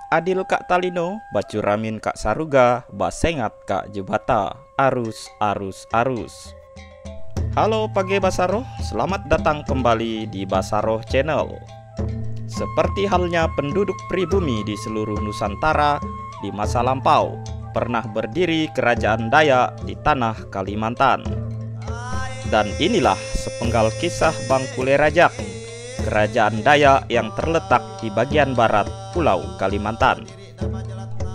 Adil Kak Talino, Bacuramin Kak Saruga, Basengat Kak Jebata, arus, arus, arus. Halo Page Basaroh, selamat datang kembali di Basaroh Channel. Seperti halnya penduduk pribumi di seluruh Nusantara, di masa lampau pernah berdiri kerajaan Dayak di tanah Kalimantan. Dan inilah sepenggal kisah Bangkule Rajak, kerajaan Dayak yang terletak di bagian barat Pulau Kalimantan.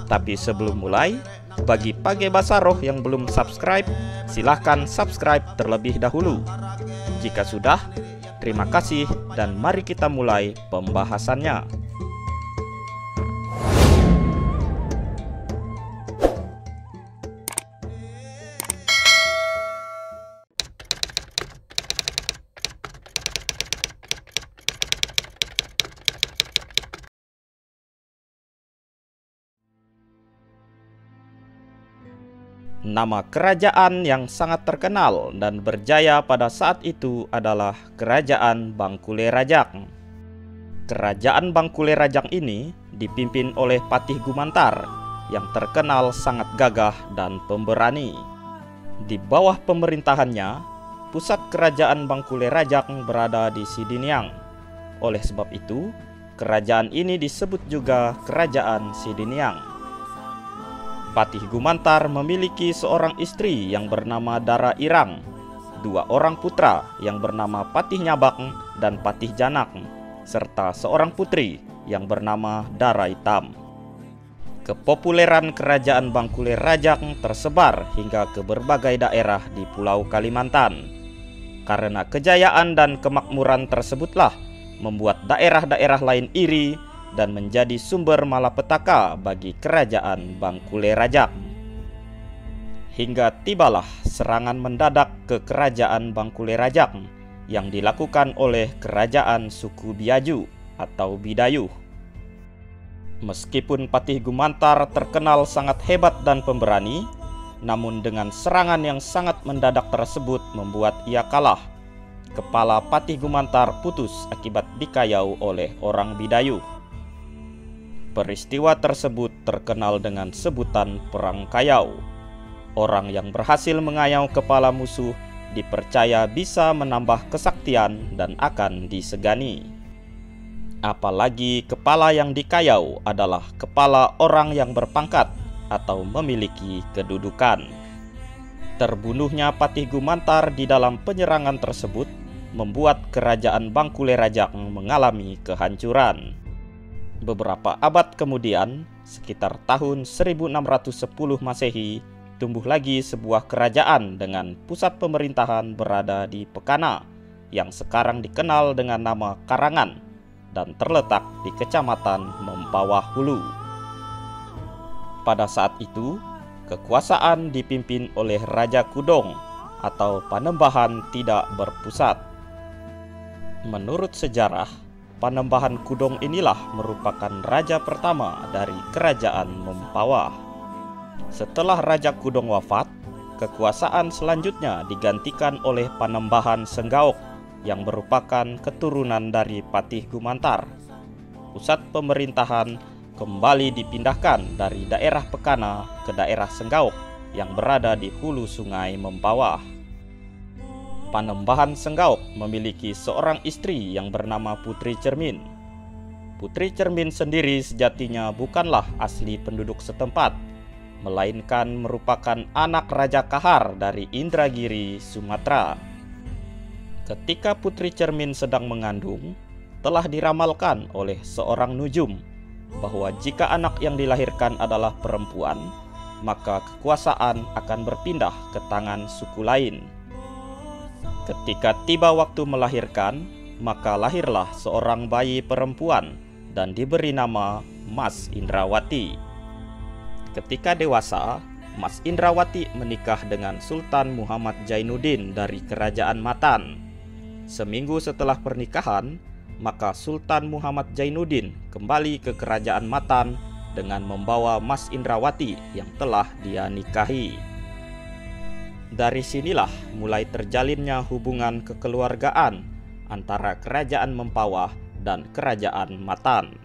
Tapi sebelum mulai, bagi Page Basaroh yang belum subscribe, silahkan subscribe terlebih dahulu. Jika sudah, terima kasih dan mari kita mulai pembahasannya. Nama kerajaan yang sangat terkenal dan berjaya pada saat itu adalah Kerajaan Bangkule Rajak. Kerajaan Bangkule Rajak ini dipimpin oleh Patih Gumantar yang terkenal sangat gagah dan pemberani. Di bawah pemerintahannya, pusat kerajaan Bangkule Rajak berada di Sidiniang. Oleh sebab itu, kerajaan ini disebut juga Kerajaan Sidiniang. Patih Gumantar memiliki seorang istri yang bernama Dara Irang, dua orang putra yang bernama Patih Nyabak dan Patih Janak, serta seorang putri yang bernama Dara Hitam. Kepopuleran kerajaan Bangkule Rajak tersebar hingga ke berbagai daerah di Pulau Kalimantan. Karena kejayaan dan kemakmuran tersebutlah membuat daerah-daerah lain iri dan menjadi sumber malapetaka bagi kerajaan Bangkule Rajak. Hingga tibalah serangan mendadak ke kerajaan Bangkule Rajak yang dilakukan oleh kerajaan suku Biaju atau Bidayuh. Meskipun Patih Gumantar terkenal sangat hebat dan pemberani, namun dengan serangan yang sangat mendadak tersebut membuat ia kalah. Kepala Patih Gumantar putus akibat dikayau oleh orang Bidayuh. Peristiwa tersebut terkenal dengan sebutan Perang Kayau. Orang yang berhasil mengayau kepala musuh dipercaya bisa menambah kesaktian dan akan disegani. Apalagi kepala yang dikayau adalah kepala orang yang berpangkat atau memiliki kedudukan. Terbunuhnya Patih Gumantar di dalam penyerangan tersebut membuat kerajaan Bangkule Rajak mengalami kehancuran. Beberapa abad kemudian, sekitar tahun 1610 Masehi, tumbuh lagi sebuah kerajaan dengan pusat pemerintahan berada di Pekana, yang sekarang dikenal dengan nama Karangan, dan terletak di Kecamatan Mempawah Hulu. Pada saat itu, kekuasaan dipimpin oleh Raja Kudong atau Panembahan tidak berpusat. Menurut sejarah, Panembahan Kudong inilah merupakan raja pertama dari kerajaan Mempawah. Setelah Raja Kudong wafat, kekuasaan selanjutnya digantikan oleh Panembahan Senggaok yang merupakan keturunan dari Patih Gumantar. Pusat pemerintahan kembali dipindahkan dari daerah Pekana ke daerah Senggaok yang berada di hulu sungai Mempawah. Panembahan Senggaok memiliki seorang istri yang bernama Putri Cermin. Putri Cermin sendiri sejatinya bukanlah asli penduduk setempat, melainkan merupakan anak Raja Kahar dari Indragiri, Sumatera. Ketika Putri Cermin sedang mengandung, telah diramalkan oleh seorang nujum bahwa jika anak yang dilahirkan adalah perempuan, maka kekuasaan akan berpindah ke tangan suku lain. Ketika tiba waktu melahirkan, maka lahirlah seorang bayi perempuan dan diberi nama Mas Indrawati. Ketika dewasa, Mas Indrawati menikah dengan Sultan Muhammad Jainuddin dari Kerajaan Matan. Seminggu setelah pernikahan, maka Sultan Muhammad Jainuddin kembali ke Kerajaan Matan dengan membawa Mas Indrawati yang telah dia nikahi. Dari sinilah mulai terjalinnya hubungan kekeluargaan antara Kerajaan Mempawah dan Kerajaan Matan.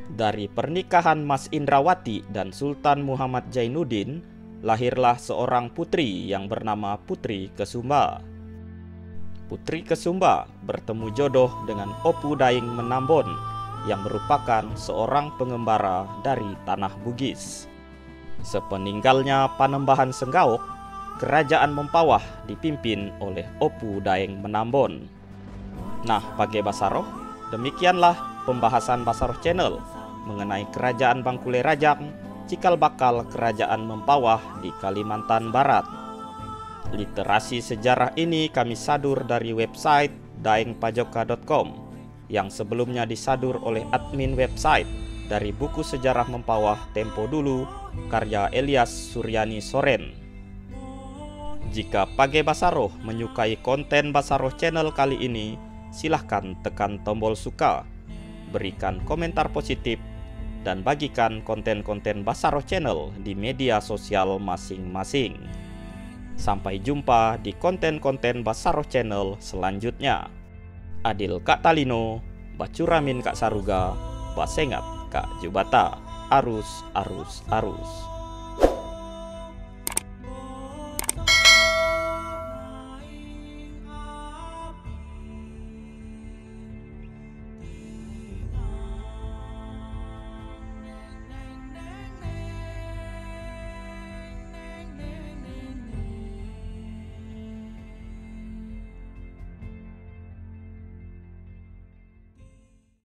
Dari pernikahan Mas Indrawati dan Sultan Muhammad Zainuddin, lahirlah seorang putri yang bernama Putri Kesumba. Putri Kesumba bertemu jodoh dengan Opu Daeng Menambon yang merupakan seorang pengembara dari tanah Bugis. Sepeninggalnya Panembahan Senggaok, kerajaan Mempawah dipimpin oleh Opu Daeng Menambon. Nah, Page Basaroh, demikianlah pembahasan Basaroh Channel mengenai Kerajaan Bangkulai Rajang, cikal bakal Kerajaan Mempawah di Kalimantan Barat. Literasi sejarah ini kami sadur dari website daengpajoka.com yang sebelumnya disadur oleh admin website dari buku sejarah Mempawah Tempo Dulu karya Elias Suryani Soren. Jika Page Basaroh menyukai konten Basaroh Channel kali ini, silahkan tekan tombol suka, berikan komentar positif, dan bagikan konten-konten Basaroh Channel di media sosial masing-masing. Sampai jumpa di konten-konten Basaroh Channel selanjutnya. Adil Kak Talino, Bacuramin Kak Saruga, Basengat Kak Jubata, arus.